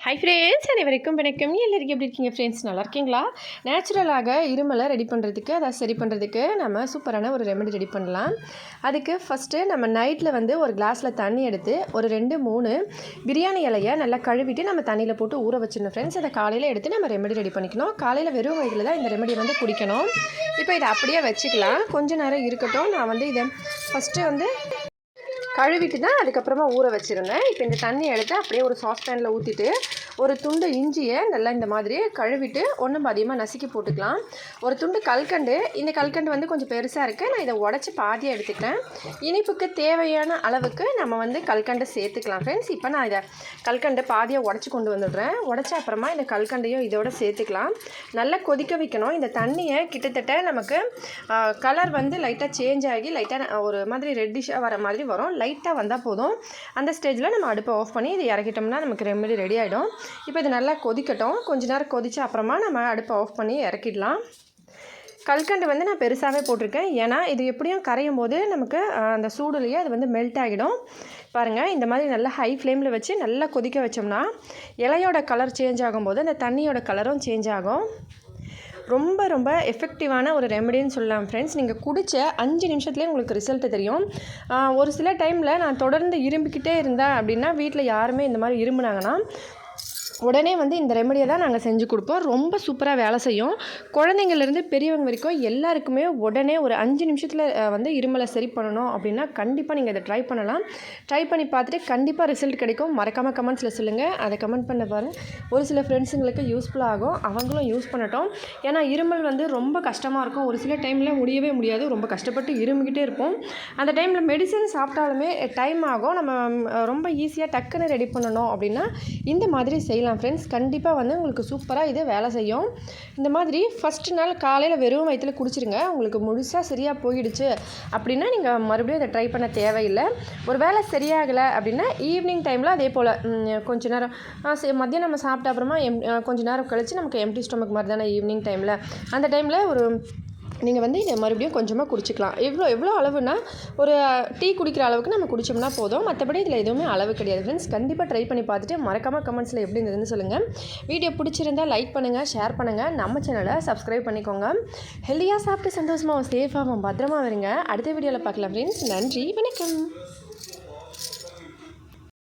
Hi friends, அனைவருக்கும் வணக்கம். எல்லாருக்கும் எப்படி இருக்கீங்க ஃப்ரெண்ட்ஸ்? நல்லா இருக்கீங்களா? நேச்சுரலாக இருமலை ரெடி பண்ணுறதுக்கு, அதை சரி பண்ணுறதுக்கு நம்ம சூப்பரான ஒரு ரெமெடி ரெடி பண்ணலாம். அதுக்கு ஃபஸ்ட்டு நம்ம நைட்டில் ஒரு கிளாஸில் தண்ணி எடுத்து ஒரு 2-3 பிரியாணி இலையை நல்லா கழுவிட்டு நம்ம தண்ணியில் போட்டு ஊற வச்சிடணும் ஃப்ரெண்ட்ஸ். அதை காலையில் எடுத்து நம்ம ரெமெடி ரெடி பண்ணிக்கணும். காலையில் வெறும் வயிற்றில் தான் இந்த ரெமெடி குடிக்கணும். இப்போ இதை அப்படியே வச்சுக்கலாம், கொஞ்சம் நேரம் இருக்கட்டும். நான் இதை ஃபஸ்ட்டு கழுவிட்டு தான் அதுக்கப்புறமா ஊற வச்சுருந்தேன். இப்போ இந்த தண்ணி எடுத்து அப்படியே ஒரு சாஸ்பேனில் ஊற்றிட்டு ஒரு துண்டு இஞ்சியை நல்லா இந்த மாதிரி கழுவிட்டு ஒன்றும் அதிகமாக நசுக்கி போட்டுக்கலாம். ஒரு துண்டு கல்கண்டு, இந்த கல்கண்டு கொஞ்சம் பெருசாக இருக்குது. நான் இதை உடச்சி பாதியாக எடுத்துக்கிறேன். இனிப்புக்கு தேவையான அளவுக்கு நம்ம கல்கண்டை சேர்த்துக்கலாம் ஃப்ரெண்ட்ஸ். இப்போ நான் இதை கல்கண்டை பாதியாக உடச்சி கொண்டு வந்துடுறேன். உடச்ச அப்புறமா இந்த கல்கண்டையும் இதோட சேர்த்துக்கலாம். நல்லா கொதிக்க வைக்கணும். இந்த தண்ணியை கிட்டத்தட்ட நமக்கு கலர் லைட்டாக சேஞ்ச் ஆகி லைட்டாக ஒரு மாதிரி ரெட்டிஷாக வர மாதிரி வரும். லைட்டாக வந்தால் போதும். அந்த ஸ்டேஜில் நம்ம அடுப்பை ஆஃப் பண்ணி இதை இறக்கிட்டோம்னா நமக்கு ரெமெடி ரெடி ஆகிடும். இப்போ இது நல்லா கொதிக்கட்டும். கொஞ்ச நேரம் கொதிச்ச அப்புறமா நம்ம அடுப்பை ஆஃப் பண்ணி இறக்கிடலாம். கல்கண்டு நான் பெருசாகவே போட்டிருக்கேன். ஏன்னா இது எப்படியும் கரையும் போது நமக்கு அந்த சூடுலேயே அது மெல்ட் ஆகிடும். பாருங்கள், இந்த மாதிரி நல்லா ஹை ஃப்ளேமில் வச்சு நல்லா கொதிக்க வச்சோம்னா இலையோட கலர் சேஞ்ச் ஆகும்போது அந்த தண்ணியோட கலரும் சேஞ்ச் ஆகும். ரொம்ப ரொம்ப எஃபெக்டிவான ஒரு ரெமெடின்னு சொல்லலாம் ஃப்ரெண்ட்ஸ். நீங்கள் குடித்த 5 நிமிஷத்துலேயே உங்களுக்கு ரிசல்ட்டு தெரியும். ஒரு சில டைமில் நான் தொடர்ந்து இரும்பிக்கிட்டே இருந்தேன் அப்படின்னா, வீட்டில் யாருமே இந்த மாதிரி இரும்புனாங்கன்னா உடனே இந்த ரெமெடியை தான் நாங்கள் செஞ்சு கொடுப்போம். ரொம்ப சூப்பராக வேலை செய்யும். குழந்தைங்கள்லேருந்து பெரியவங்க வரைக்கும் எல்லாருக்குமே உடனே ஒரு 5 நிமிஷத்தில் இருமலை சரி பண்ணணும் அப்படின்னா கண்டிப்பாக நீங்கள் இதை ட்ரை பண்ணலாம். ட்ரை பண்ணி பார்த்துட்டு கண்டிப்பாக ரிசல்ட் கிடைக்கும். மறக்காமல் கமெண்ட்ஸில் சொல்லுங்கள். அதை கமெண்ட் பண்ண பாருங்கள். ஒரு சில ஃப்ரெண்ட்ஸுங்களுக்கு யூஸ்ஃபுல்லாக ஆகும், அவங்களும் யூஸ் பண்ணட்டும். ஏன்னா இருமல் ரொம்ப கஷ்டமாக இருக்கும். ஒரு சில டைமில் முடியவே முடியாது, ரொம்ப கஷ்டப்பட்டு இருமிக்கிட்டே இருப்போம். அந்த டைமில் மெடிசன் சாப்பிட்டாலுமே டைம் ஆகும். நம்ம ரொம்ப ஈஸியாக டக்குன்னு ரெடி பண்ணணும் அப்படின்னா இந்த மாதிரி செய்யலாம் ஃப்ரெண்ட்ஸ். கண்டிப்பாக உங்களுக்கு சூப்பராக இது வேலை செய்யும். இந்த மாதிரி ஃபஸ்ட்டு நாள் காலையில் வெறும் வயிற்றில் குடிச்சிருங்க. உங்களுக்கு முழுசாக சரியாக போயிடுச்சு அப்படின்னா நீங்கள் மறுபடியும் அதை ட்ரை பண்ண தேவையில்லை. ஒரு வேளை சரியாகலை அப்படின்னா ஈவினிங் டைமில் அதே போல் கொஞ்சம் நேரம் மதியம் நம்ம சாப்பிட்ட அப்புறமா கொஞ்சம் நேரம் கழித்து நமக்கு எம்டி ஸ்டொமக் மாதிரி தானே ஈவினிங் டைமில், அந்த டைமில் ஒரு நீங்கள் இதை மறுபடியும் கொஞ்சமாக குடிச்சிக்கலாம். எவ்வளோ அளவுனா ஒரு டீ குடிக்கிற அளவுக்கு நம்ம குடித்தோம்னா போதும். மற்றபடி இதில் எதுவுமே அளவு கிடையாது ஃப்ரெண்ட்ஸ். கண்டிப்பாக ட்ரை பண்ணி பார்த்துட்டு மறக்காமல் கமெண்ட்ஸில் எப்படி இருந்ததுன்னு சொல்லுங்கள். வீடியோ பிடிச்சிருந்தால் லைக் பண்ணுங்கள், ஷேர் பண்ணுங்கள், நம்ம சேனலை சப்ஸ்கிரைப் பண்ணிக்கோங்க. ஹெல்த்தியாக சாப்பிட்டு சந்தோஷமாக சேஃபாகவும் பத்திரமா வருங்க. அடுத்த வீடியோவில் பார்க்கலாம் ஃப்ரெண்ட்ஸ். நன்றி, வணக்கம்.